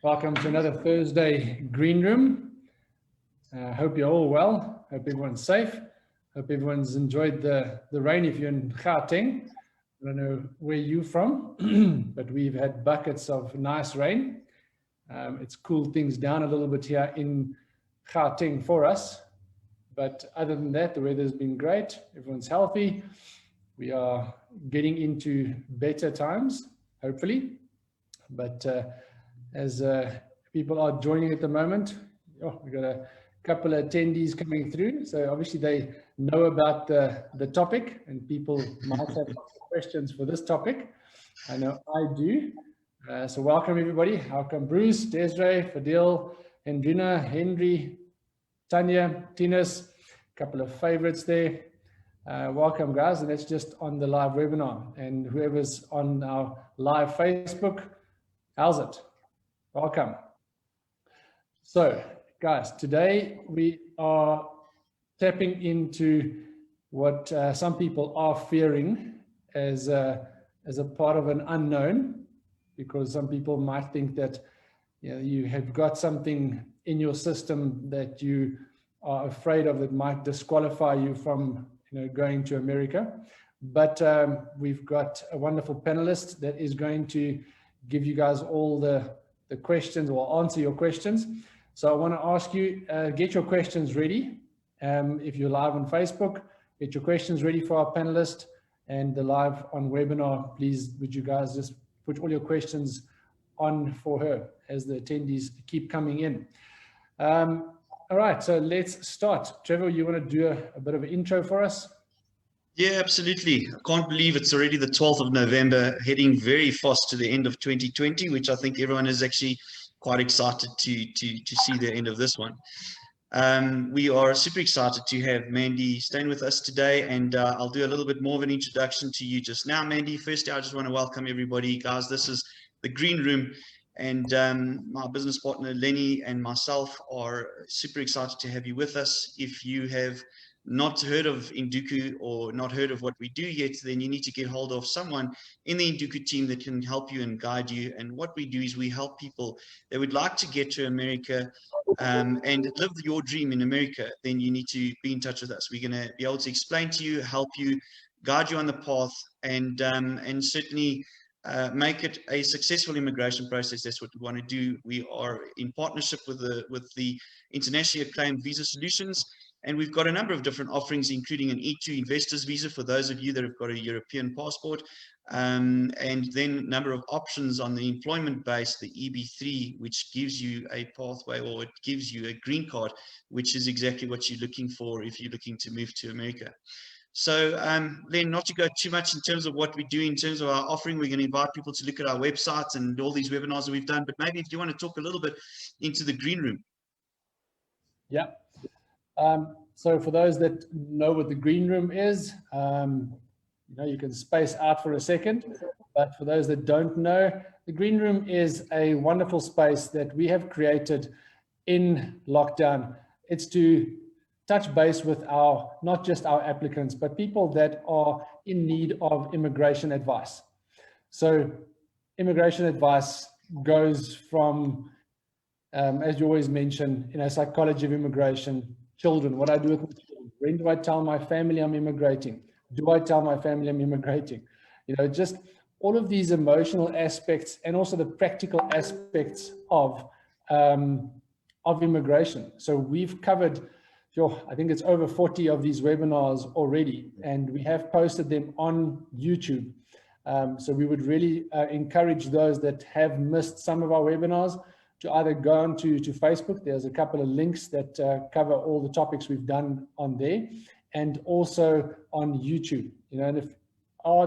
Welcome to another Thursday Green Room. Hope you're all well. Hope everyone's safe. Hope everyone's enjoyed the rain if you're in Gauteng. I don't know where you're from, but we've had buckets of nice rain. It's cooled things down a little bit here in Gauteng for us. But other than that, the weather's been great. Everyone's healthy. We are getting into better times, hopefully. But as people are joining at the moment, we've got a couple of attendees coming through. So obviously they know about the topic, and people might have questions for this topic. I know I do. So welcome everybody. Welcome Bruce, Desiree, Fadil, Hendrina, Henry, Tanya, Tinas, a couple of favorites there. Welcome guys, and that's just on the live webinar. And whoever's on our live Facebook, how's it? Welcome. So guys, today we are tapping into what some people are fearing as a part of an unknown, because some people might think that you have got something in your system that you are afraid of that might disqualify you from going to America. But we've got a wonderful panelist that is going to give you guys all the questions, or answer your questions. So I want to ask you, get your questions ready. If you're live on Facebook, get your questions ready for our panelist, and the live on webinar, please would you guys just put all your questions on for her as the attendees keep coming in. All right, so let's start. Trevor, you want to do a bit of an intro for us? Yeah, absolutely. I can't believe it's already the 12th of November, heading very fast to the end of 2020, which I think everyone is actually quite excited to see the end of this one. We are super excited to have Mandy staying with us today, and I'll do a little bit more of an introduction to you just now, Mandy. Firstly, I just want to welcome everybody. Guys, this is the Green Room, and my business partner Lenny and myself are super excited to have you with us. If you have not heard of Induku or not heard of what we do yet, then you need to get hold of someone in the Induku team that can help you and guide you. And what we do is we help people that would like to get to America and live your dream in America. Then you need to be in touch with us. We're going to be able to explain to you, help you, guide you on the path, and certainly make it a successful immigration process. That's what we want to do. We are in partnership with the internationally acclaimed Visa Solutions. And we've got a number of different offerings, including an E2 investors visa for those of you that have got a European passport, and then a number of options on the employment base, the EB3, which gives you a pathway, or it gives you a green card, which is exactly what you're looking for if you're looking to move to America. So Len, not to go too much in terms of what we do in terms of our offering, we're going to invite people to look at our websites and all these webinars that we've done, but maybe if you want to talk a little bit into the Green Room. Yeah. So for those that know what the Green Room is, you can space out for a second, but for those that don't know, the Green Room is a wonderful space that we have created in lockdown. It's to touch base with not just our applicants, but people that are in need of immigration advice. So immigration advice goes from, as you always mention, psychology of immigration, children, what I do with my children. When do I tell my family I'm immigrating? Do I tell my family I'm immigrating? Just all of these emotional aspects, and also the practical aspects of immigration. So we've covered, I think it's over 40 of these webinars already, and we have posted them on YouTube. So we would really encourage those that have missed some of our webinars to either go on to Facebook. There's a couple of links that cover all the topics we've done on there, and also on YouTube. And if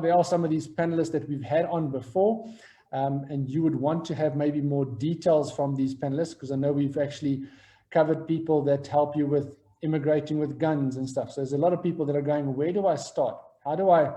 there are some of these panelists that we've had on before, and you would want to have maybe more details from these panelists, because I know we've actually covered people that help you with immigrating with guns and stuff. So there's a lot of people that are going, where do I start? How do I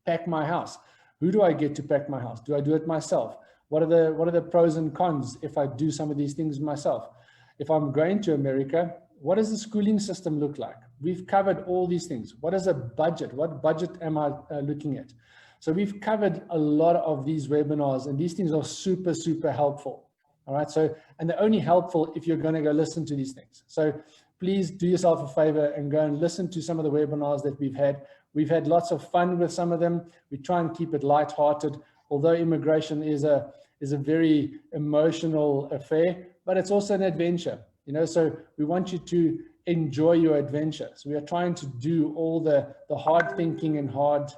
pack my house? Who do I get to pack my house? Do I do it myself? What are the pros and cons if I do some of these things myself? If I'm going to America, what does the schooling system look like? We've covered all these things. What is a budget? What budget am I looking at? So we've covered a lot of these webinars, and these things are super, super helpful. All right. So, and they're only helpful if you're going to go listen to these things. So please do yourself a favor and go and listen to some of the webinars that we've had. We've had lots of fun with some of them. We try and keep it lighthearted, although immigration is a very emotional affair, but it's also an adventure, you know, so we want you to enjoy your adventure. So we are trying to do all the hard thinking and hard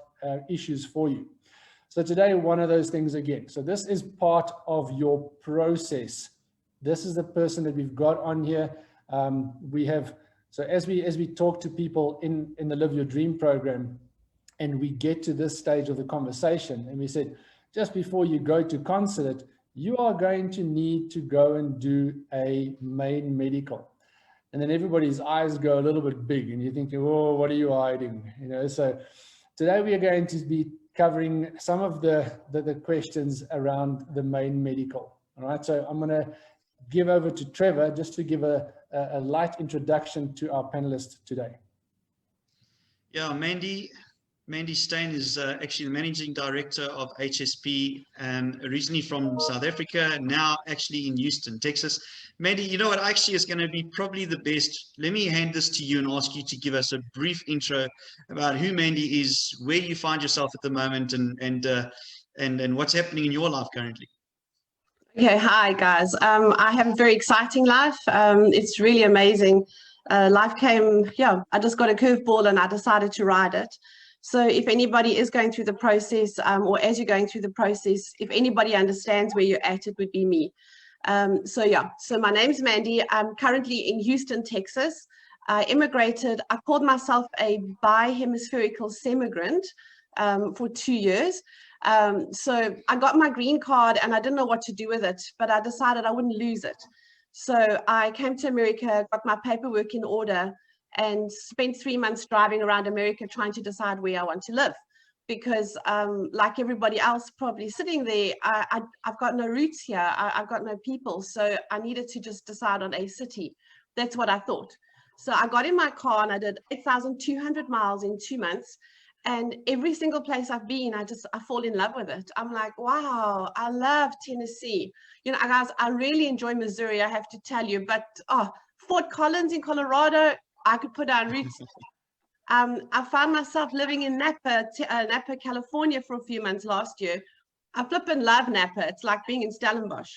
issues for you. So today, one of those things again. So this is part of your process. This is the person that we've got on here. We have, so as we talk to people in the Live Your Dream program, and we get to this stage of the conversation, and we said, just before you go to consulate, you are going to need to go and do a main medical. And then everybody's eyes go a little bit big, and you're thinking, oh, what are you hiding? You know, so today we are going to be covering some of the questions around the main medical. All right, so I'm going to give over to Trevor just to give a light introduction to our panelists today. Yeah, Mandy Steyn is actually the Managing Director of HSP, originally from South Africa, now actually in Houston, Texas. Mandy, you know what actually is going to be probably the best. Let me hand this to you and ask you to give us a brief intro about who Mandy is, where you find yourself at the moment, and what's happening in your life currently. Okay, hi guys. I have a very exciting life. It's really amazing. Life came, I just got a curveball and I decided to ride it. So if anybody is going through the process, or as you're going through the process, if anybody understands where you're at, it would be me. So my name's Mandy. I'm currently in Houston, Texas. I immigrated. I called myself a bi-hemispherical semigrant for 2 years. So I got my green card and I didn't know what to do with it, but I decided I wouldn't lose it. So I came to America, got my paperwork in order, and spent 3 months driving around America trying to decide where I want to live. Because like everybody else probably sitting there, I've got no roots here, I've got no people, so I needed to just decide on a city. That's what I thought. So I got in my car and I did 8,200 miles in 2 months. And every single place I've been, I fall in love with it. I'm like, wow, I love Tennessee. You know, guys, I really enjoy Missouri, I have to tell you, but Fort Collins in Colorado, I could put down roots. I found myself living in Napa, California for a few months last year. I flippin' love Napa. It's like being in Stellenbosch.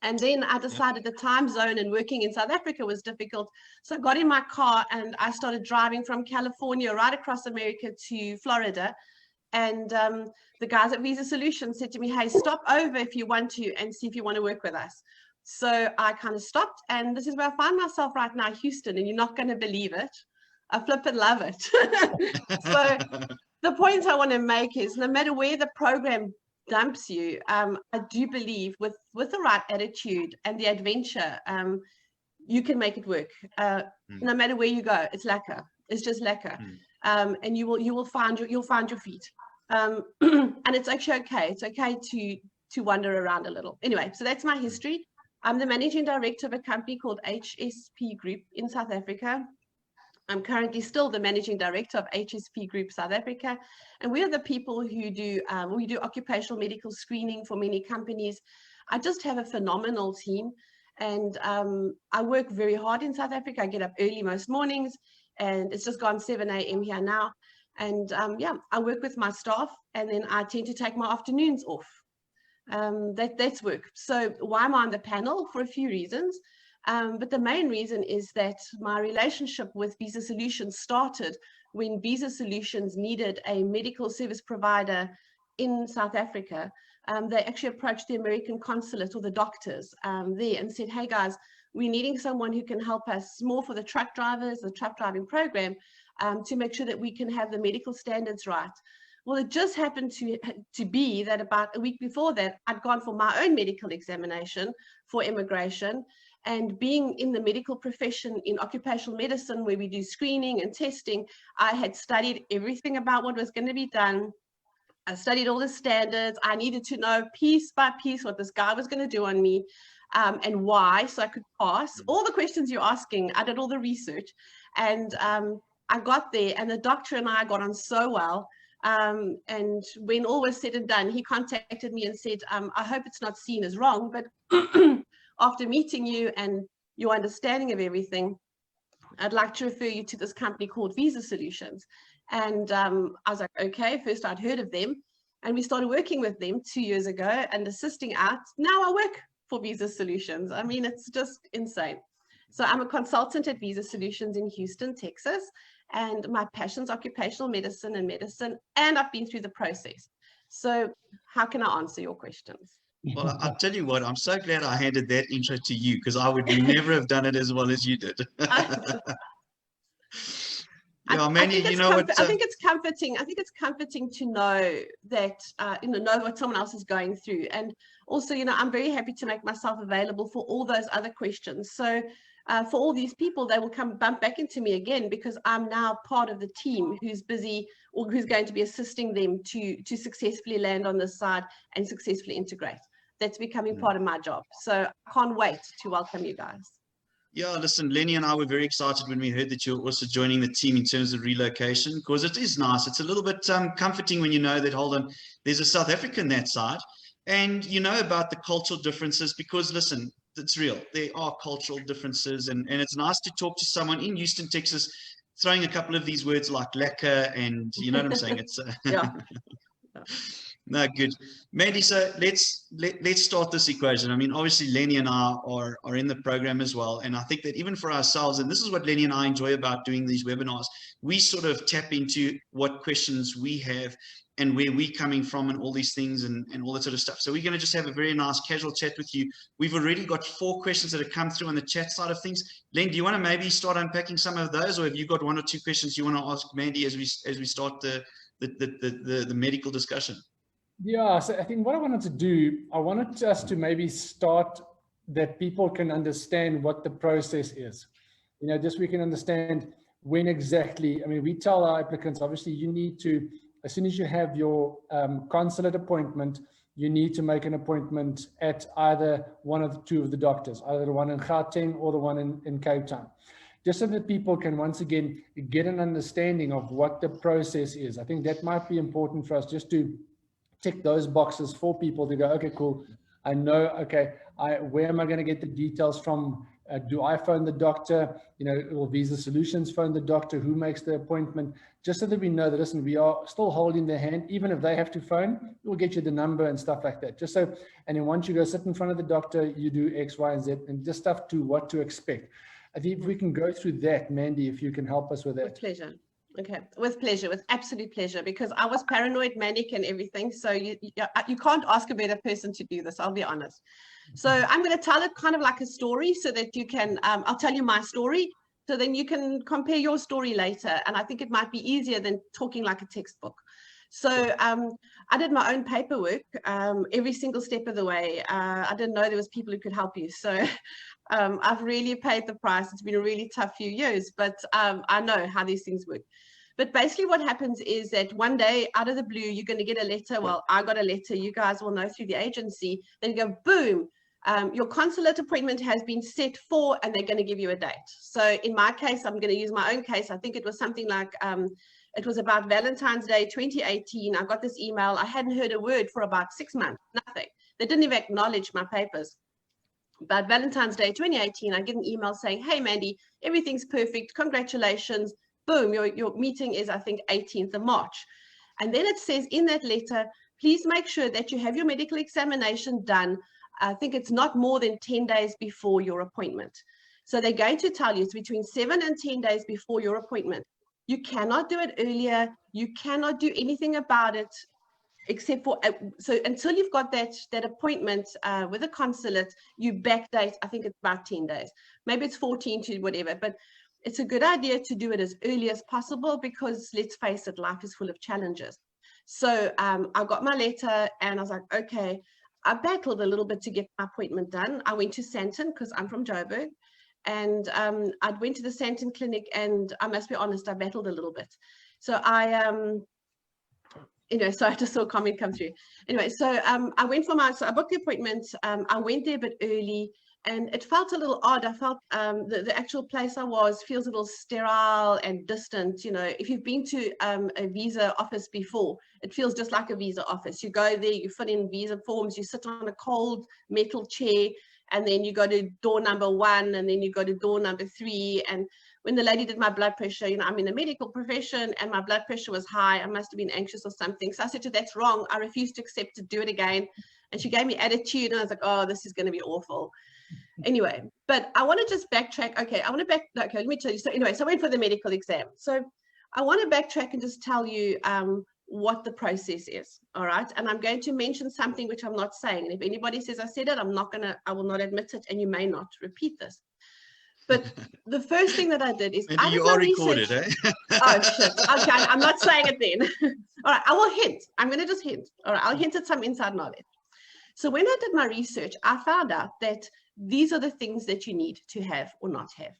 And then I decided the time zone and working in South Africa was difficult. So I got in my car and I started driving from California right across America to Florida. And the guys at Visa Solutions said to me, hey, stop over if you want to and see if you want to work with us. So I kind of stopped, and this is where I find myself right now, Houston, and you're not going to believe it. I flippin' love it. So the point I want to make is no matter where the program dumps you, I do believe with the right attitude and the adventure, you can make it work. No matter where you go, it's lekker. It's just lekker. And you'll find your feet. And it's actually okay. It's okay to wander around a little. Anyway, so that's my history. I'm the managing director of a company called HSP Group in South Africa. I'm currently still the managing director of HSP Group South Africa, and we are the people who do occupational medical screening for many companies. I just have a phenomenal team, and I work very hard in South Africa. I get up early most mornings, and it's just gone 7 a.m. here now. And I work with my staff, and then I tend to take my afternoons off. That's work. So why am I on the panel? For a few reasons. But the main reason is that my relationship with Visa Solutions started when Visa Solutions needed a medical service provider in South Africa. They actually approached the American consulate or the doctors there and said, hey guys, we're needing someone who can help us more for the truck drivers, the truck driving program, to make sure that we can have the medical standards right. Well, it just happened to be that about a week before that, I'd gone for my own medical examination for immigration. And being in the medical profession in occupational medicine, where we do screening and testing, I had studied everything about what was going to be done. I studied all the standards. I needed to know piece by piece what this guy was going to do on me and why, so I could pass. All the questions you're asking, I did all the research. And I got there, and the doctor and I got on so well. And when all was said and done, he contacted me and said, I hope it's not seen as wrong, but after meeting you and your understanding of everything, I'd like to refer you to this company called Visa Solutions. And I was like, okay, first I'd heard of them. And we started working with them 2 years ago and assisting out. Now I work for Visa Solutions. I mean, it's just insane. So I'm a consultant at Visa Solutions in Houston, Texas. And my passion's occupational medicine, and I've been through the process. So how can I answer your questions? Well, I'll tell you what, I'm so glad I handed that intro to you, because I would never have done it as well as you did. Yeah, Mandy, you know what? I think it's comforting. I think it's comforting to know that, know what someone else is going through. And also, I'm very happy to make myself available for all those other questions. So for all these people, they will bump back into me again, because I'm now part of the team who's busy, or who's going to be assisting them to successfully land on this side and successfully integrate. That's becoming part of my job. So I can't wait to welcome you guys. Yeah, listen, Lenny and I were very excited when we heard that you're also joining the team in terms of relocation, because it is nice. It's a little bit comforting when you know that, hold on, there's a South African that side, and you know about the cultural differences, because listen, it's real. There are cultural differences, and it's nice to talk to someone in Houston, Texas, throwing a couple of these words like lekker, and you know what I'm saying? It's yeah. No, good. Mandy, so let's start this equation. I mean, obviously, Lenny and I are in the program as well. And I think that even for ourselves, and this is what Lenny and I enjoy about doing these webinars, we sort of tap into what questions we have and where we're coming from and all these things and all that sort of stuff. So we're going to just have a very nice casual chat with you. We've already got 4 questions that have come through on the chat side of things. Len, do you want to maybe start unpacking some of those, or have you got 1 or 2 questions you want to ask Mandy as we start the medical discussion? Yeah, so I think what I wanted to do, I wanted us to maybe start that people can understand what the process is. Just we can understand when exactly. I mean, we tell our applicants, obviously, you need to, as soon as you have your consulate appointment, you need to make an appointment at either one of the 2 of the doctors, either the one in Gauteng or the one in Cape Town, just so that people can once again get an understanding of what the process is. I think that might be important for us, just to tick those boxes for people to go, okay, cool. I know, okay, where am I going to get the details from? Do I phone the doctor? Will Visa Solutions phone the doctor? Who makes the appointment? Just so that we know that, listen, we are still holding their hand. Even if they have to phone, we'll get you the number and stuff like that. Just so, and then once you go sit in front of the doctor, you do X, Y, and Z, and just stuff to what to expect. I think if we can go through that, Mandy, if you can help us with that. With pleasure. Okay, with pleasure, with absolute pleasure, because I was paranoid, manic and everything. So you can't ask a better person to do this, I'll be honest. So I'm going to tell it kind of like a story so that you can, I'll tell you my story, so then you can compare your story later. And I think it might be easier than talking like a textbook. So I did my own paperwork every single step of the way. I didn't know there was people who could help you. So I've really paid the price. It's been a really tough few years, but I know how these things work. But basically what happens is that one day out of the blue, you're going to get a letter. Well, I got a letter. You guys will know through the agency. Then you go, boom, your consulate appointment has been set for, and they're going to give you a date. So in my case, I'm going to use my own case. I think it was something like, it was about Valentine's Day 2018. I got this email. I hadn't heard a word for about 6 months, nothing. They didn't even acknowledge my papers. But Valentine's Day 2018, I get an email saying, hey, Mandy, everything's perfect. Congratulations. Boom, your meeting is, I think, 18th of March. And then it says in that letter, please make sure that you have your medical examination done. I think it's not more than 10 days before your appointment. So they're going to tell you it's between 7 and 10 days before your appointment. You cannot do it earlier. You cannot do anything about it except for, so until you've got that appointment with a consulate, you backdate, I think it's about 10 days. Maybe it's 14 to whatever, but it's a good idea to do it as early as possible, because let's face it, life is full of challenges. So I got my letter and I was like, okay, I battled a little bit to get my appointment done. I went to Sandton because I'm from Joburg, and I went to the Sandton clinic, and I must be honest, I battled a little bit. So so I just saw a comment come through. Anyway, so I went for so I booked the appointment. I went there a bit early, and it felt a little odd. I felt the actual place I was feels a little sterile and distant. You know, if you've been to a visa office before, it feels just like a visa office. You go there, you fill in visa forms, you sit on a cold metal chair, and then you go to door number 1, and then you go to door number 3. And when the lady did my blood pressure, you know, I'm in the medical profession and my blood pressure was high. I must have been anxious or something. So I said to her, that's wrong. I refuse to accept to do it again. And she gave me attitude, and I was like, oh, this is going to be awful. Anyway, but I want to just backtrack. Okay, let me tell you. So anyway, so I went for the medical exam. So I want to backtrack and just tell you what the process is. All right. And I'm going to mention something which I'm not saying. And if anybody says I said it, I will not admit it, and you may not repeat this. But the first thing that I did is Maybe you are recorded, eh? Oh shit. Okay, I'm not saying it then. All right, I will hint. I'm going to just hint. All right, I'll hint at some inside knowledge. So when I did my research, I found out that these are the things that you need to have or not have.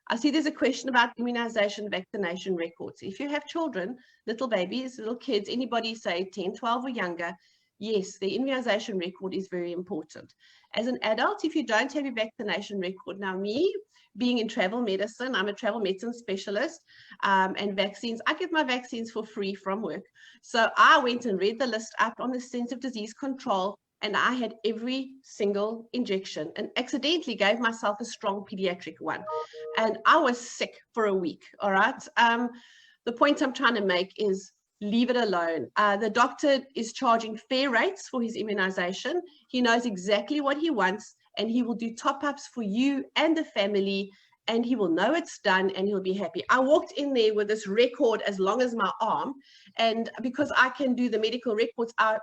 I see there's a question about immunization, vaccination records. If you have children, little babies, little kids, anybody say 10, 12 or younger, yes, the immunization record is very important. As an adult, if you don't have your vaccination record, now me, being in travel medicine, I'm a travel medicine specialist, and vaccines, I get my vaccines for free from work. So I went and read the list up on the Centers of Disease Control, and I had every single injection and accidentally gave myself a strong pediatric one. And I was sick for a week, all right? The point I'm trying to make is leave it alone. The doctor is charging fair rates for his immunization. He knows exactly what he wants, and he will do top-ups for you and the family, and he will know it's done, and he'll be happy. I walked in there with this record as long as my arm, and because I can do the medical records, I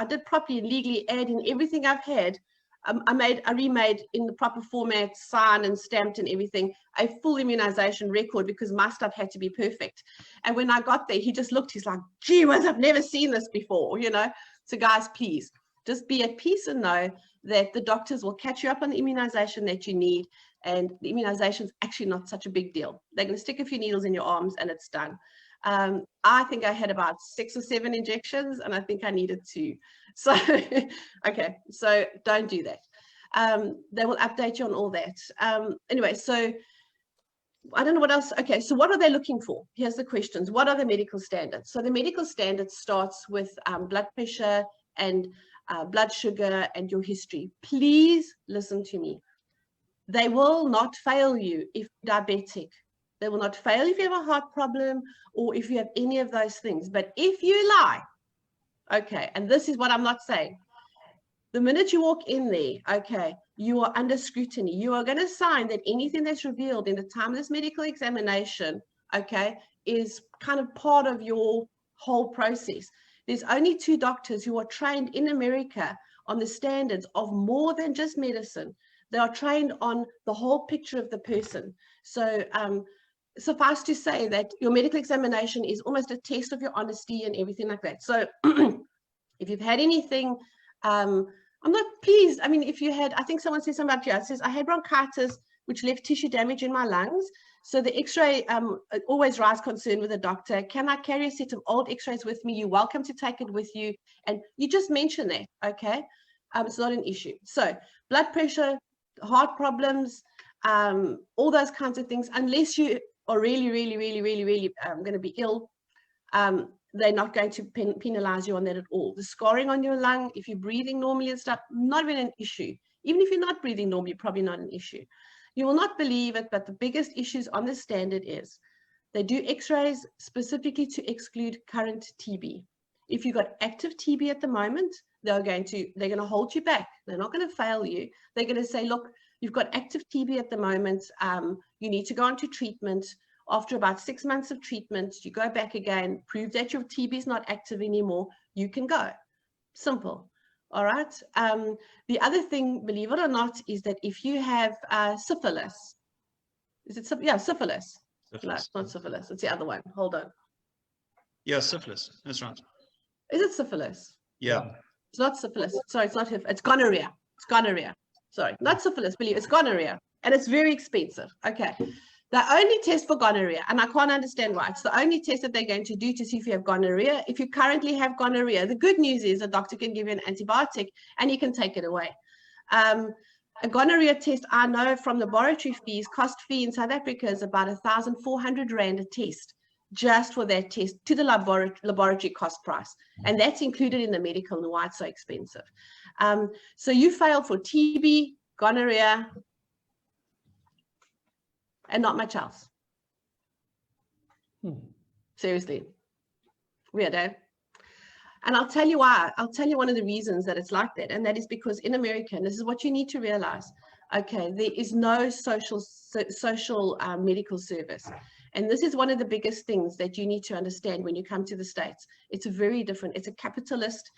did properly and legally add in everything I've had. I remade in the proper format, signed and stamped and everything, a full immunization record, because my stuff had to be perfect. And when I got there, he just looked, he's like, gee whiz, I've never seen this before, you know? So guys, please, just be at peace and know that the doctors will catch you up on the immunization that you need. And the immunization is actually not such a big deal. They're going to stick a few needles in your arms and it's done. I think I had about 6 or 7 injections, and I think I needed 2. So, okay, so don't do that. They will update you on all that. Anyway, so I don't know what else. Okay, so what are they looking for? Here's the questions. What are the medical standards? So the medical standard starts with blood pressure and blood sugar and your history. Please listen to me. They will not fail you if you're diabetic. They will not fail if you have a heart problem or if you have any of those things. But if you lie, okay, and this is what I'm not saying. The minute you walk in there, okay, you are under scrutiny. You are going to sign that anything that's revealed in the time of this medical examination, okay, is kind of part of your whole process. There's only 2 doctors who are trained in America on the standards of more than just medicine. They are trained on the whole picture of the person. So suffice to say that your medical examination is almost a test of your honesty and everything like that. So if you've had anything, I'm not pleased. I mean, if you had, I think someone said something about you. It says, I had bronchitis, which left tissue damage in my lungs. So the x-ray always raised concern with the doctor. Can I carry a set of old x-rays with me? You're welcome to take it with you. And you just mention that, okay? It's not an issue. So blood pressure, heart problems, all those kinds of things, unless you are really going to be ill, they're not going to penalize you on that at all. The scarring on your lung, if you're breathing normally and stuff, not even an issue. Even if you're not breathing normally, probably not an issue. You will not believe it, but the biggest issues on the standard is they do x-rays specifically to exclude current TB. If you've got active TB at the moment, they're going to hold you back. They're not going to fail you. They're going to say, look, you've got active TB at the moment. You need to go on to treatment. After about 6 months of treatment, you go back again, prove that your TB is not active anymore. You can go. Simple. All right. The other thing, believe it or not, is that if you have syphilis, is it syphilis? No, it's not syphilis. It's the other one. Hold on. Yeah, syphilis. That's right. Is it syphilis? Yeah. It's not syphilis. Sorry, it's not. It's gonorrhea. It's gonorrhea. Sorry, not syphilis. Believe it's gonorrhea, and it's very expensive. Okay. The only test for gonorrhea, and I can't understand why, it's the only test that they're going to do to see if you have gonorrhea. If you currently have gonorrhea, the good news is a doctor can give you an antibiotic and you can take it away. A gonorrhea test, I know from laboratory fees, cost fee in South Africa is about 1,400 Rand a test, just for that test to the laboratory cost price. And that's included in the medical and why it's so expensive. So you failed for TB, gonorrhea, and not much else. Seriously. Weirdo. And I'll tell you why. I'll tell you one of the reasons that it's like that. And that is because in America, and this is what you need to realize, okay, there is no social medical service. And this is one of the biggest things that you need to understand when you come to the States. It's very different. It's a capitalist.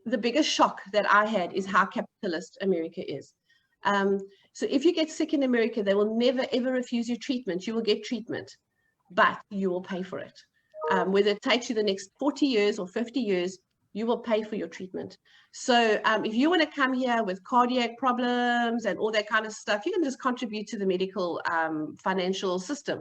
The biggest shock that I had is how capitalist America is. So if you get sick in America, they will never, ever refuse you treatment. You will get treatment, but you will pay for it. Whether it takes you the next 40 years or 50 years, you will pay for your treatment. So if you want to come here with cardiac problems and all that kind of stuff, you can just contribute to the medical financial system.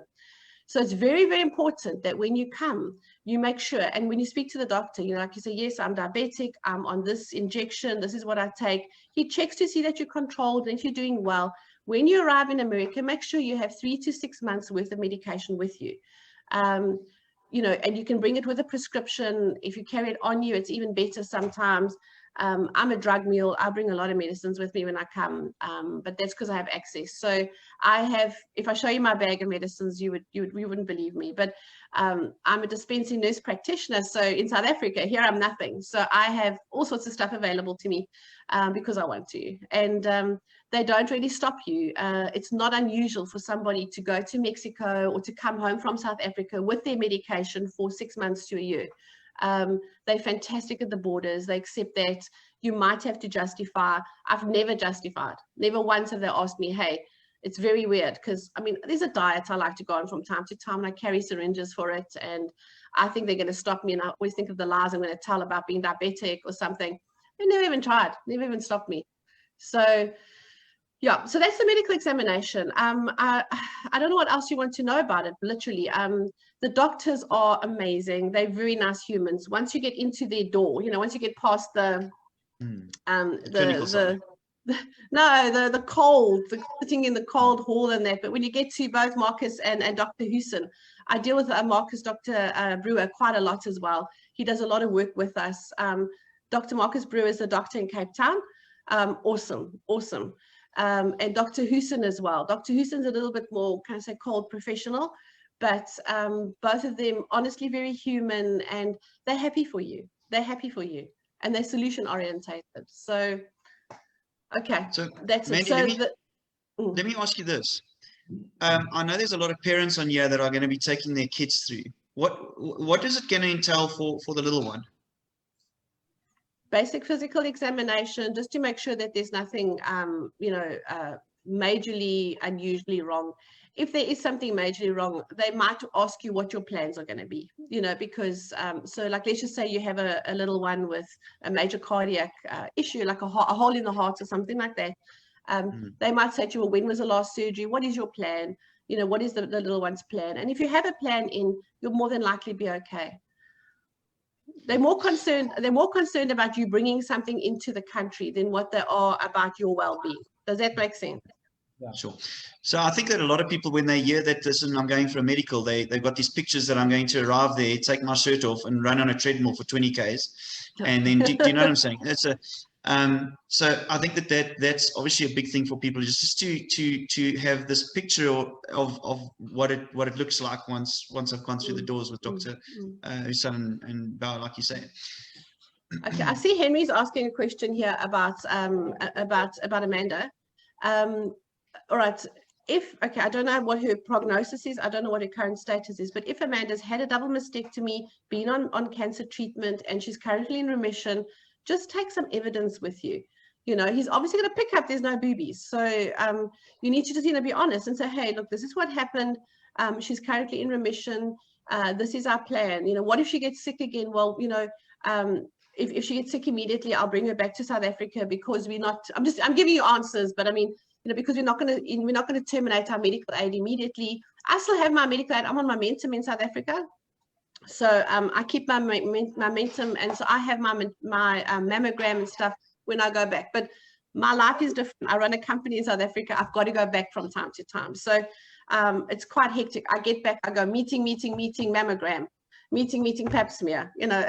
So it's very, very important that when you come, you make sure, and when you speak to the doctor, you know, like you say, yes, I'm diabetic, I'm on this injection, this is what I take. He checks to see that you're controlled and if you're doing well. When you arrive in America, make sure you have 3 to 6 months worth of medication with you. You know, and you can bring it with a prescription. If you carry it on you, it's even better sometimes. I'm a drug mule. I bring a lot of medicines with me when I come, but that's because I have access. So I have, if I show you my bag of medicines, you wouldn't believe me, but I'm a dispensing nurse practitioner. So in South Africa, here I'm nothing. So I have all sorts of stuff available to me because I want to. And they don't really stop you. It's not unusual for somebody to go to Mexico or to come home from South Africa with their medication for 6 months to a year. They're fantastic at the borders. They accept that you might have to justify. I've never justified. Never once have they asked me, hey, it's very weird because, I mean, there's a diet I like to go on from time to time and I carry syringes for it. And I think they're going to stop me. And I always think of the lies I'm going to tell about being diabetic or something. They never even tried, never even stopped me. So yeah, so that's the medical examination. I don't know what else you want to know about it, literally. The doctors are amazing. They're very nice humans. Once you get into their door, you know, once you get past the cold, sitting in the cold hall and that, but when you get to both Marcus and Dr. Huson, I deal with Marcus, Dr. Brewer quite a lot as well. He does a lot of work with us. Dr. Marcus Brewer is a doctor in Cape Town. Awesome. And Dr. Huson as well. Dr. Huson's a little bit more, kind of say, cold professional, but both of them honestly very human and they're happy for you. They're happy for you and they're solution orientated. So, okay, so that's Mandy, it. So let me ask you this. I know there's a lot of parents on here that are going to be taking their kids through. What is it going to entail for the little one? Basic physical examination, just to make sure that there's nothing, majorly unusually wrong. If there is something majorly wrong, they might ask you what your plans are going to be, you know, because, so like, let's just say you have a little one with a major cardiac issue, like a hole in the heart or something like that. They might say to you, well, when was the last surgery? What is your plan? You know, what is the little one's plan? And if you have a plan in, you'll more than likely be okay. They're more concerned about you bringing something into the country than what they are about your well-being. Does that make sense? Yeah. Sure. So I think that a lot of people, when they hear that, listen, I'm going for a medical, they've got these pictures that I'm going to arrive there, take my shirt off and run on a treadmill for 20 Ks. And then, do you know what I'm saying? That's so I think that's obviously a big thing for people, just to have this picture of what it looks like once I've gone through the doors with Dr. Huson and Bao, like you say. Okay, I see Henry's asking a question here about Amanda. All right, okay, I don't know what her prognosis is, I don't know what her current status is, but if Amanda's had a double mastectomy, been on cancer treatment, and she's currently in remission, just take some evidence with you. You know, he's obviously going to pick up there's no boobies. So you need to just, you know, be honest and say, hey, look, this is what happened. She's currently in remission. This is our plan. You know, what if she gets sick again? Well, you know, if she gets sick immediately, I'll bring her back to South Africa because I'm giving you answers, but I mean, you know, because we're not going to terminate our medical aid immediately. I still have my medical aid. I'm on momentum in South Africa. So I keep my momentum, and so I have my mammogram and stuff when I go back. But My life is different. I run a company in South Africa. I've got to go back from time to time. So it's quite hectic. I get back, I go meeting, mammogram, meeting, pap smear, you know.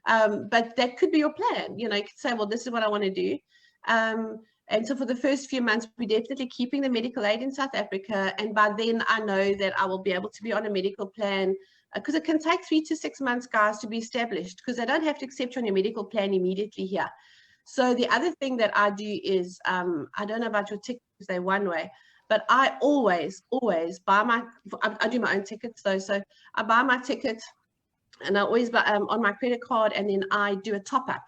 But that could be your plan. You know, you could say, well, this is what I want to do. And so for the first few months, we're definitely keeping the medical aid in South Africa. And by then I know that I will be able to be on a medical plan, because it can take 3 to 6 months, guys, to be established, because they don't have to accept you on your medical plan immediately here. So the other thing that I do is, I don't know about your tickets, they're one way, but I always buy I do my own tickets though. So I buy my ticket and I always buy on my credit card, and then I do a top up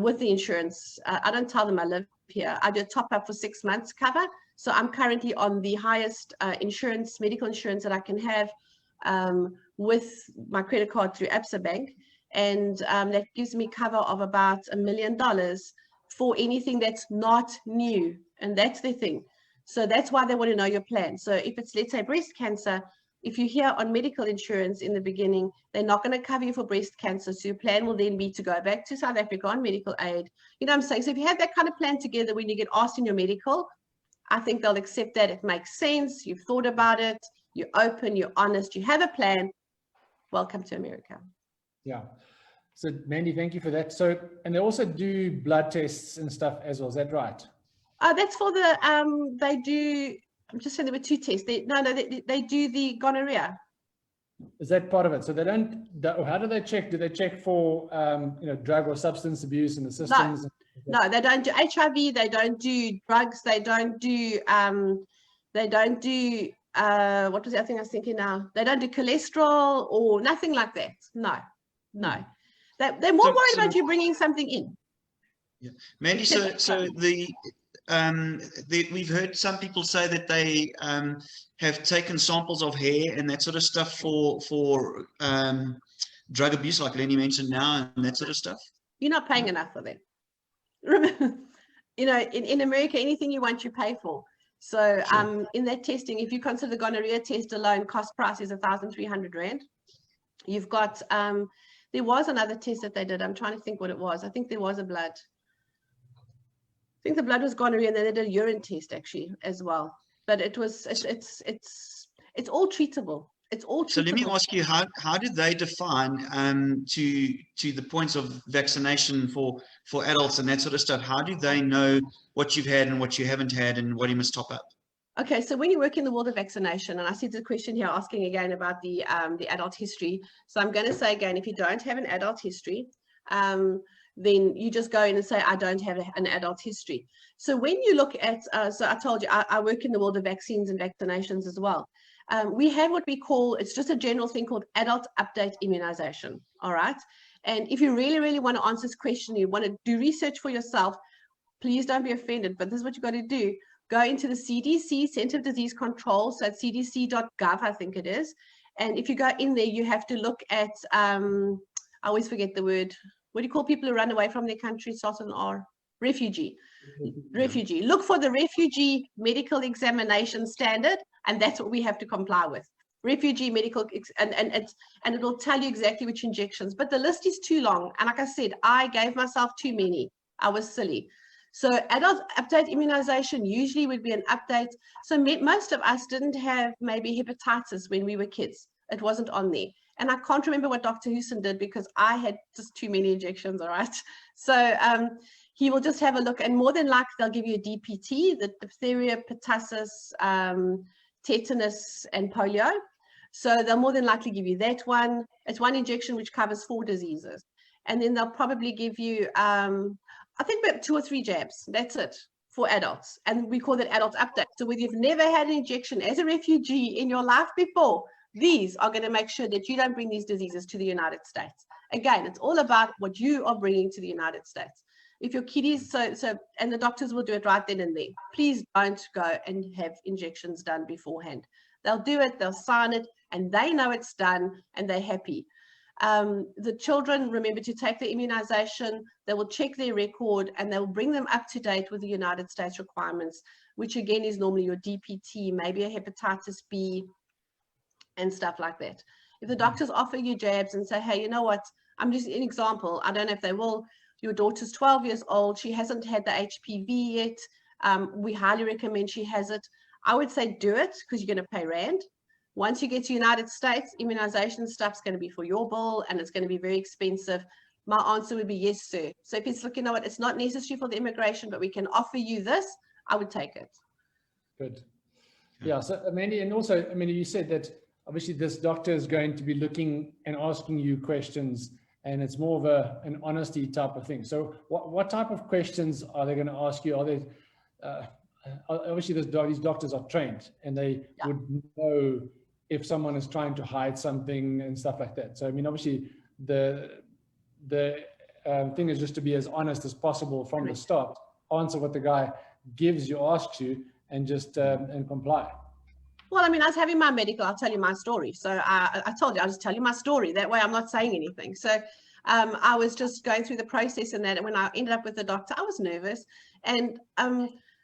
with the insurance. I don't tell them I live here. I do a top up for 6 months cover. So I'm currently on the highest insurance, medical insurance that I can have with my credit card through Absa Bank. And that gives me cover of about $1 million for anything that's not new. And that's the thing. So that's why they want to know your plan. So if it's, let's say, breast cancer, if you're here on medical insurance in the beginning, they're not going to cover you for breast cancer. So your plan will then be to go back to South Africa on medical aid. You know what I'm saying? So if you have that kind of plan together, when you get asked in your medical, I think they'll accept that. It makes sense. You've thought about it. You're open. You're honest. You have a plan. Welcome to America. Yeah. So Mandy, thank you for that. So, and they also do blood tests and stuff as well. Is that right? That's for the, they do, I'm just saying there were 2 tests. They do the gonorrhea. Is that part of it? So they don't, how do they check? Do they check for, you know, drug or substance abuse in the systems? No, they don't do HIV. They don't do drugs. They don't do, what was the other thing I was thinking now? They don't do cholesterol or nothing like that. No. They're more worried about you bringing something in. Yeah, Mandy. So we've heard some people say that they have taken samples of hair and that sort of stuff for drug abuse, like Lenny mentioned now, and that sort of stuff. You're not paying enough for that. Remember, you know, in America, anything you want, you pay for. So sure. In that testing, if you consider the gonorrhea test alone, cost price is 1,300 Rand. You've got there was another test that they did. I'm trying to think what it was. I think there was a blood. I think the blood was gonorrhea, and then they did a urine test actually as well. But it was it's all treatable. It's all treatable. So let me ask you, how do they define to the points of vaccination for adults and that sort of stuff? How do they know what you've had and what you haven't had and what you must top up? Okay, so when you work in the world of vaccination, and I see the question here asking again about the adult history. So I'm going to say again, if you don't have an adult history, then you just go in and say, I don't have an adult history. So when you look at, so I told you, I work in the world of vaccines and vaccinations as well. We have what we call, it's just a general thing called adult update immunization, all right? And if you really, really want to answer this question, you want to do research for yourself, please don't be offended, but this is what you got to do. Go into the CDC, Center of Disease Control, so it's cdc.gov, I think it is. And if you go in there, you have to look at, I always forget the word, what do you call people who run away from their country, starts with an R? Refugee. Refugee. Look for the refugee medical examination standard, and that's what we have to comply with. Refugee medical, and it will tell you exactly which injections, but the list is too long. And like I said, I gave myself too many. I was silly. So adult update immunization usually would be an update. So most of us didn't have maybe hepatitis when we were kids. It wasn't on there. And I can't remember what Dr. Houston did because I had just too many injections, all right? So he will just have a look, and more than likely they'll give you a DPT, the diphtheria, pertussis, tetanus, and polio. So they'll more than likely give you that one. It's one injection which covers 4 diseases. And then they'll probably give you, I think about 2 or 3 jabs. That's it for adults. And we call that adult update. So whether you've never had an injection as a refugee in your life before, these are going to make sure that you don't bring these diseases to the United States. Again, it's all about what you are bringing to the United States. If your kiddies, and the doctors will do it right then and there. Please don't go and have injections done beforehand. They'll do it, they'll sign it, and they know it's done, and they're happy. The children, remember to take the immunization, they will check their record, and they will bring them up to date with the United States requirements, which again is normally your DPT, maybe a hepatitis B, and stuff like that. If the doctors offer you jabs and say, hey, you know what, I'm just an example, I don't know if they will, your daughter's 12 years old, she hasn't had the HPV yet, we highly recommend she has it. I would say do it because you're going to pay rand. Once you get to United States, immunization stuff's going to be for your bill and it's going to be very expensive. My answer would be yes, sir. So if it's looking, you know what, it's not necessary for the immigration, but we can offer you this, I would take it. Good. Yeah. So, Mandy, and also, I mean, you said that obviously this doctor is going to be looking and asking you questions, and it's more of an honesty type of thing. So what type of questions are they going to ask you? Are they, obviously these doctors are trained and they would know if someone is trying to hide something and stuff like that. So, I mean, obviously the thing is just to be as honest as possible from the start, answer what the guy gives you, asks you, and just and comply. Well, I mean, I was having my medical, I'll tell you my story. So I told you, I'll just tell you my story. That way I'm not saying anything. So I was just going through the process, and then when I ended up with the doctor, I was nervous. And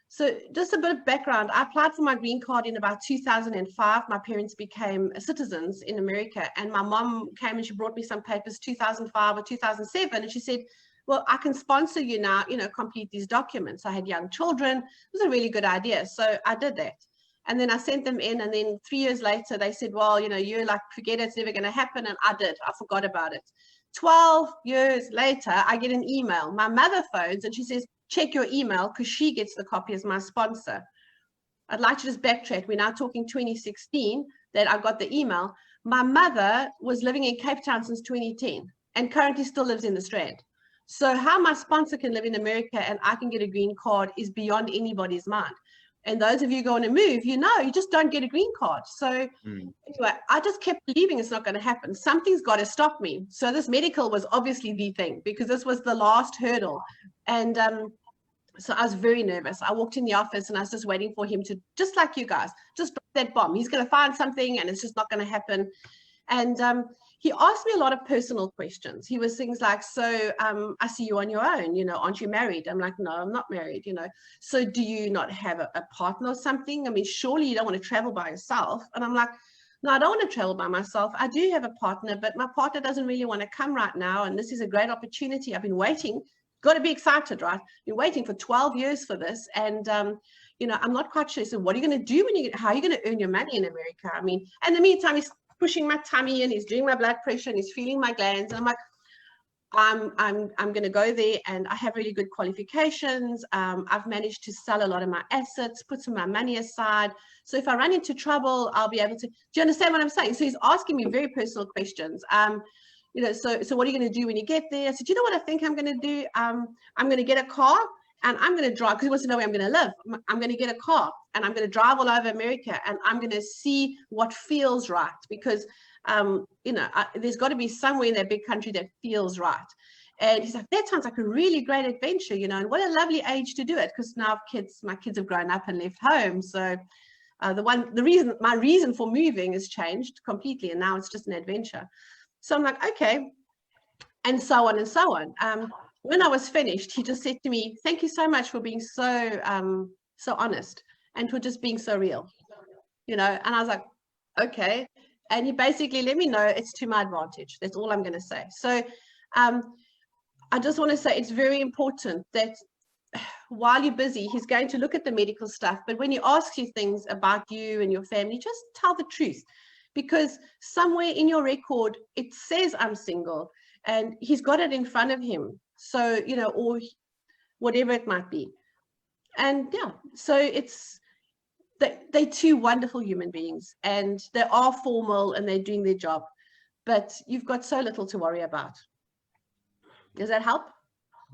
so just a bit of background, I applied for my green card in about 2005. My parents became citizens in America, and my mom came and she brought me some papers 2005 or 2007, and she said, well, I can sponsor you now, you know, complete these documents. I had young children. It was a really good idea. So I did that. And then I sent them in, and then 3 years later, they said, well, you know, you're like, forget it, it's never going to happen. And I did. I forgot about it. 12 years later, I get an email. My mother phones and she says, check your email because she gets the copy as my sponsor. I'd like to just backtrack. We're now talking 2016 that I got the email. My mother was living in Cape Town since 2010 and currently still lives in the Strand. So how my sponsor can live in America and I can get a green card is beyond anybody's mind. And those of you going to move, you know, you just don't get a green card. So anyway, I just kept believing it's not going to happen. Something's got to stop me. So this medical was obviously the thing, because this was the last hurdle. And so I was very nervous. I walked in the office and I was just waiting for him to, just like you guys, just drop that bomb. He's going to find something and it's just not going to happen. And he asked me a lot of personal questions. He was things like, so I see you on your own, you know, aren't you married? I'm like, no, I'm not married, you know. So do you not have a partner or something? I mean, surely you don't want to travel by yourself. And I'm like, no, I don't want to travel by myself. I do have a partner, but my partner doesn't really want to come right now. And this is a great opportunity. I've been waiting, got to be excited, right? Been waiting for 12 years for this. And, you know, I'm not quite sure. So what are you going to do when you get, how are you going to earn your money in America? I mean, in the meantime, he's pushing my tummy and he's doing my blood pressure and he's feeling my glands. And I'm like, I'm going to go there, and I have really good qualifications. I've managed to sell a lot of my assets, put some of my money aside. So if I run into trouble, I'll be able to, do you understand what I'm saying? So he's asking me very personal questions. You know, so what are you going to do when you get there? I said, you know what I think I'm going to do? I'm going to get a car and I'm going to drive, because he wants to know where I'm going to live. I'm going to get a car and I'm going to drive all over America, and I'm going to see what feels right, because, you know, there's got to be somewhere in that big country that feels right. And he's like, that sounds like a really great adventure, you know, and what a lovely age to do it, because now my kids have grown up and left home. So my reason for moving has changed completely, and now it's just an adventure. So I'm like, okay, and so on and so on. When I was finished, he just said to me, thank you so much for being so honest and for just being so real, you know. And I was like, okay. And he basically let me know it's to my advantage. That's all I'm going to say. So I just want to say it's very important that while you're busy, he's going to look at the medical stuff. But when he asks you things about you and your family, just tell the truth. Because somewhere in your record, it says I'm single, and he's got it in front of him. So, you know, or whatever it might be. And yeah, so they're two wonderful human beings, and they are formal and they're doing their job, but you've got so little to worry about. Does that help?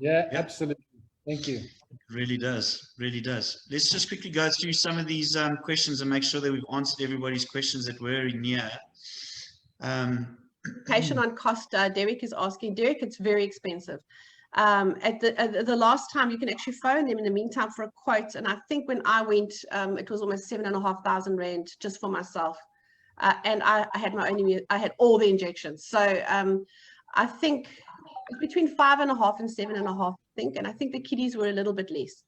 Yeah, absolutely. Thank you. It really does. Really does. Let's just quickly go through some of these questions and make sure that we've answered everybody's questions that were in here. Patient on cost, Derek is asking. Derek, it's very expensive. At the last time, you can actually phone them in the meantime for a quote. And I think when I went, it was almost 7,500 rand just for myself. And I had I had all the injections. So I think it's between 5.5 and 7.5, I think. And I think the kiddies were a little bit less.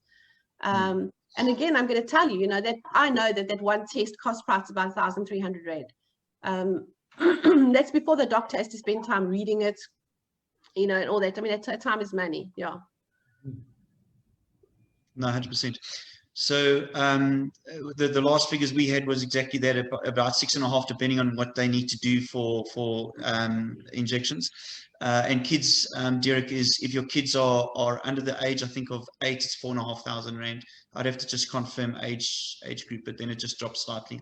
And again, I'm going to tell you, you know, that I know that one test cost price about 1,300 rand. That's before the doctor has to spend time reading it. you know, and all that. I mean, time is money. Yeah. No, 100%. So the last figures we had was exactly that, about 6.5, depending on what they need to do for injections. And kids, Derek, is if your kids are under the age, I think, of 8, it's 4,500 Rand. I'd have to just confirm age group, but then it just drops slightly.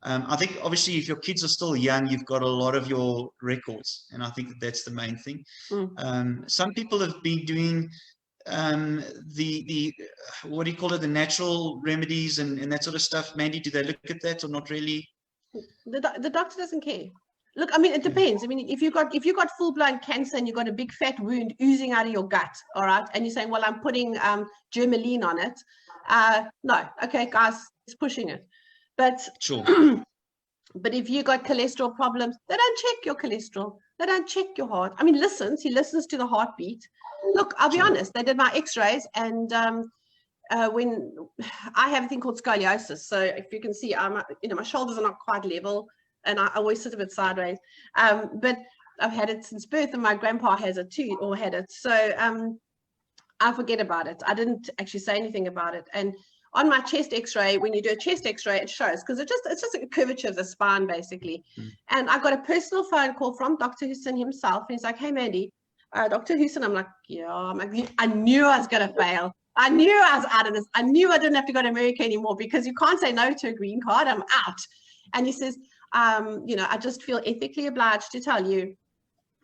I think obviously if your kids are still young, you've got a lot of your records, and I think that's the main thing. Some people have been doing the what do you call it, the natural remedies and that sort of stuff. Mandy, do they look at that or not really? The doctor doesn't care. Look, I mean, it depends. I mean, if you got full-blown cancer and you've got a big fat wound oozing out of your gut, all right, and you're saying, well, I'm putting Germaline on it. No, okay, guys, it's pushing it. But sure. But if you got cholesterol problems, they don't check your cholesterol. They don't check your heart. I mean, he listens to the heartbeat. Look, I'll be honest, they did my x-rays, and when I have a thing called scoliosis. So if you can see, my shoulders are not quite level, and I always sit a bit sideways. But I've had it since birth, and my grandpa has it too, or had it. So I forget about it. I didn't actually say anything about it. And on my chest x-ray, when you do a chest x-ray, it shows, because it's just a curvature of the spine, basically. And I got a personal phone call from Dr. Hussein himself. And he's like, hey, Mandy, Dr. Hussein. I'm like, yeah. I knew I was going to fail. I knew I was out of this. I knew I didn't have to go to America anymore, because you can't say no to a green card. I'm out. And he says, I just feel ethically obliged to tell you,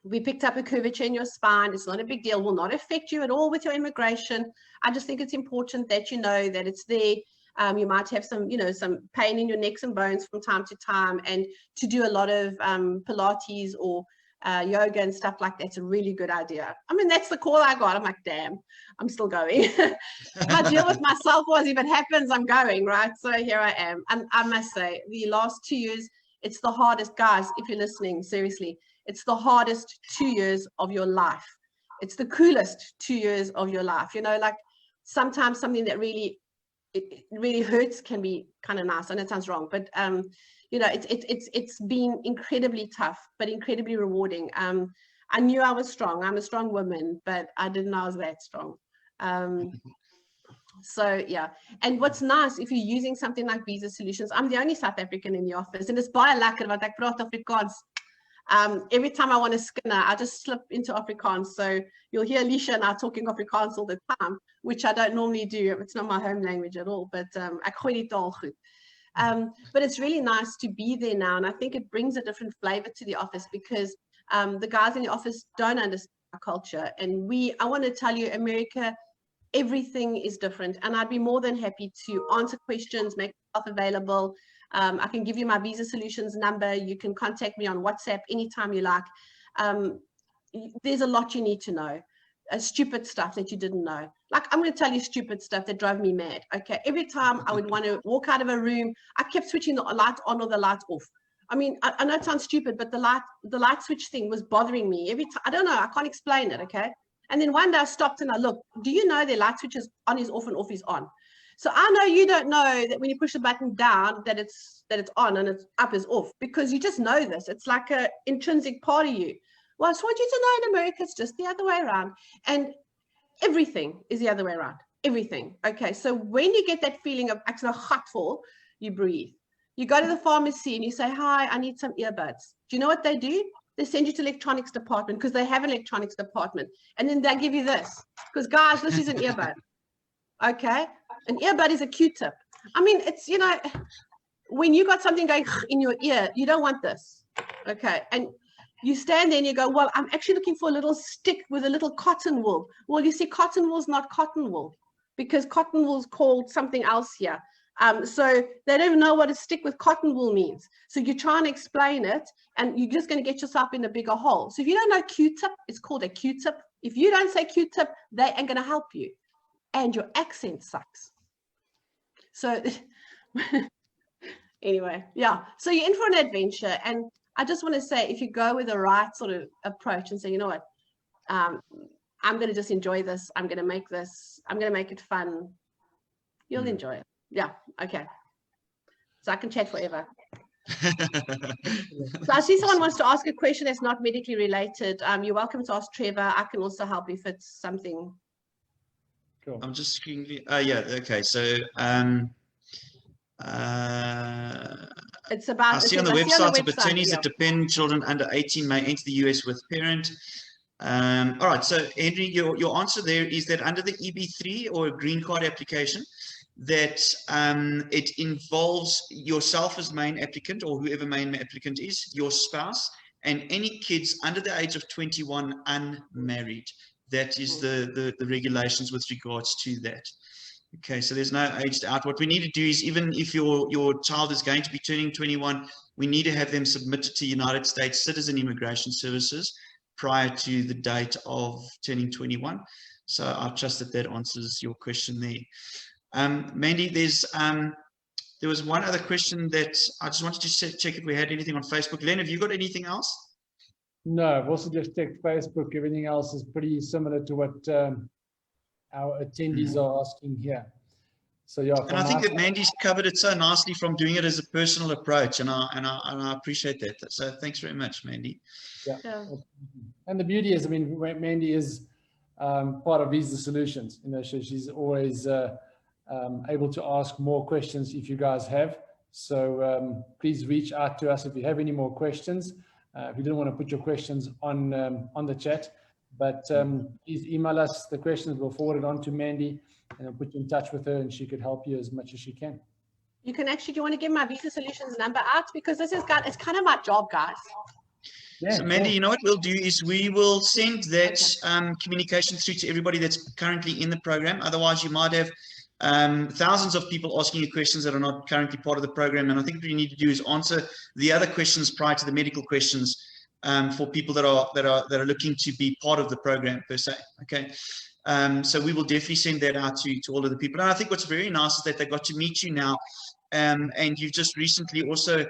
we picked up a curvature in your spine. It's not a big deal. Will not affect you at all with your immigration. I just think it's important that you know that it's there. You might have some pain in your necks and bones from time to time, and to do a lot of Pilates or yoga and stuff like that's a really good idea. I mean, that's the call I got. I'm like, damn, I'm still going. My deal with myself was, if it happens, I'm going, right? So here I am. And I must say, the last 2 years, it's the hardest, guys, if you're listening, seriously, it's the hardest 2 years of your life. It's the coolest 2 years of your life. Like sometimes something that really hurts can be kind of nice. I know it sounds wrong, but it's been incredibly tough, but incredibly rewarding. I knew I was strong. I'm a strong woman, but I didn't know I was that strong. So yeah, and what's nice, if you're using something like Visa Solutions, I'm the only South African in the office, and it's baie lekker want ek praat Afrikaans. Every time I want to skinner, I just slip into Afrikaans. So you'll hear Alicia and I talking Afrikaans all the time, which I don't normally do. It's not my home language at all, but ek gooi die taal goed. But it's really nice to be there now, and I think it brings a different flavor to the office, because the guys in the office don't understand our culture, and I want to tell you, America, everything is different, and I'd be more than happy to answer questions, make myself available. I can give you my Visa Solutions number. You can contact me on WhatsApp anytime you like. There's a lot you need to know. Stupid stuff that you didn't know. Like, I'm going to tell you stupid stuff that drove me mad. Okay, every time I would want to walk out of a room, I kept switching the light on or the light off. I mean, I know it sounds stupid, but the light switch thing was bothering me every time. I don't know. I can't explain it. Okay. And then one day I stopped and I looked. Do you know the light switch is on is off and off is on? So I know you don't know that when you push the button down that it's on and it's up is off, because you just know this. It's like an intrinsic part of you. Well, I just want you to know in America, it's just the other way around. And everything is the other way around. Everything. Okay. So when you get that feeling of actually hot fall, you breathe. You go to the pharmacy and you say, hi, I need some earbuds. Do you know what they do? They send you to electronics department, because they have an electronics department. And then they give you this, because guys, this is an earbud. Okay. An earbud is a Q-tip. I mean, it's, when you got something going in your ear, you don't want this. Okay. And you stand there and you go, well, I'm actually looking for a little stick with a little cotton wool. Well, you see, cotton wool is not cotton wool, because cotton wool is called something else here. So they don't know what a stick with cotton wool means. So you try and explain it, and you're just going to get yourself in a bigger hole. So if you don't know Q-tip, it's called a Q-tip. If you don't say Q-tip, they ain't going to help you. And your accent sucks. So anyway, yeah. So you're in for an adventure. And I just want to say, if you go with the right sort of approach and say, you know what, I'm going to just enjoy this. I'm going to make it fun. You'll enjoy it. Yeah. Okay. So I can chat forever. So I see someone wants to ask a question that's not medically related. You're welcome to ask Trevor. I can also help if it's something. Cool. I'm just screening. Yeah. Okay. So It's about. I see on the website of attorneys that dependent children under 18 may enter the US with parent. All right. So Henry, your answer there is that under the EB3 or a green card application, that it involves yourself as main applicant or whoever main applicant is, your spouse, and any kids under the age of 21 unmarried. That is the regulations with regards to that. Okay, so there's no aged out. What we need to do is, even if your child is going to be turning 21, we need to have them submitted to United States Citizen Immigration Services prior to the date of turning 21. So I trust that that answers your question there. Mandy, there was one other question that I just wanted to check if we had anything on Facebook. Len, have you got anything else? No, I've also just checked Facebook. Everything else is pretty similar to what our attendees are asking here. So yeah, and I think that Mandy's covered it so nicely from doing it as a personal approach, and I appreciate that. So thanks very much, Mandy. Yeah. And the beauty is, I mean, Mandy is part of Visa Solutions. You know, so she's always able to ask more questions if you guys have. So please reach out to us if you have any more questions. If you don't want to put your questions on the chat, but please email us the questions. We'll forward it on to Mandy and I'll put you in touch with her, and she could help you as much as she can. You can actually, do you want to give my Visa Solutions number out? Because this is it's kind of my job, guys. Yeah, so Mandy, you know what we'll do is we will send that communication through to everybody that's currently in the program. Otherwise, you might have thousands of people asking you questions that are not currently part of the program. And I think what you need to do is answer the other questions prior to the medical questions for people that are looking to be part of the program per se. Okay. So we will definitely send that out to all of the people. And I think what's very nice is that they got to meet you now. And you've just recently also,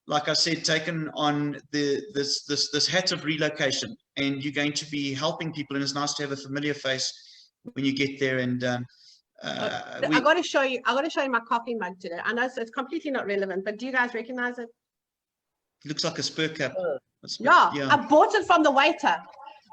like I said, taken on this hat of relocation, and you're going to be helping people. And it's nice to have a familiar face when you get there. And I got to show you. I got to show you my coffee mug today. I know it's completely not relevant, but do you guys recognize it? It looks like a Spur cup. Yeah, I bought it from the waiter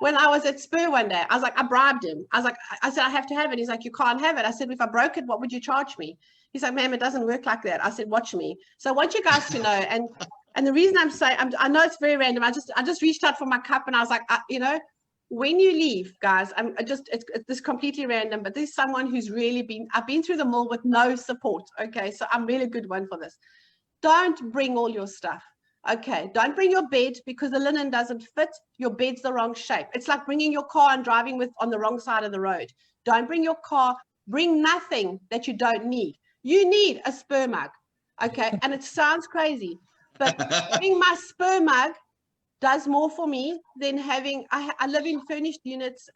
when I was at Spur one day. I was like, I bribed him. I said, I have to have it. He's like, you can't have it. I said, if I broke it, what would you charge me? He's like, ma'am, it doesn't work like that. I said, watch me. So I want you guys to know. And the reason I'm saying, I know it's very random. I just reached out for my cup, and I was like, you know, when you leave, guys, it's completely random, but there's someone who's really I've been through the mill with no support. Okay, so I'm really a good one for this. Don't bring all your stuff. Okay, don't bring your bed because the linen doesn't fit. Your bed's the wrong shape. It's like bringing your car and driving on the wrong side of the road. Don't bring your car. Bring nothing that you don't need. You need a Spur mug. Okay, and it sounds crazy, but having my Spur mug does more for me than having, I live in furnished units.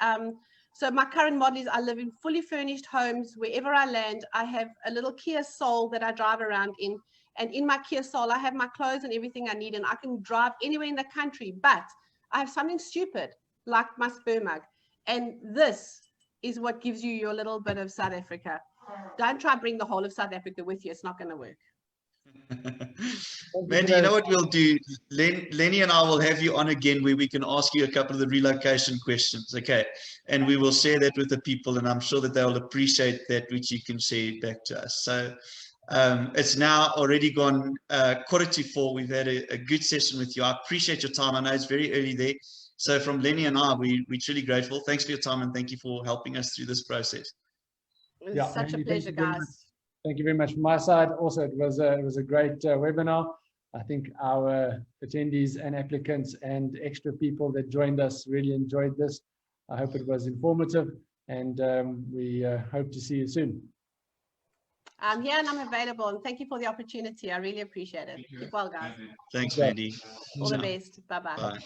So my current model is I live in fully furnished homes. Wherever I land, I have a little Kia Soul that I drive around in. And in my Kia Soul, I have my clothes and everything I need, and I can drive anywhere in the country. But I have something stupid like my Spur mug. And this is what gives you your little bit of South Africa. Don't try to bring the whole of South Africa with you. It's not going to work. Mandy, you know what we'll do? Lenny and I will have you on again where we can ask you a couple of the relocation questions, okay? And we will share that with the people, and I'm sure that they'll appreciate that, which you can share back to us. So it's now already gone 3:45. We've had a good session with you. I appreciate your time. I know it's very early there. So from Lenny and I, we're truly grateful. Thanks for your time, and thank you for helping us through this process. It's such a pleasure, guys. Thank you very much from my side. Also, it was a great webinar. I think our attendees and applicants and extra people that joined us really enjoyed this. I hope it was informative, and we hope to see you soon. I'm here and I'm available, and thank you for the opportunity. I really appreciate it. Keep well, guys. Thanks, Mandy. All the best. Bye-bye. Bye.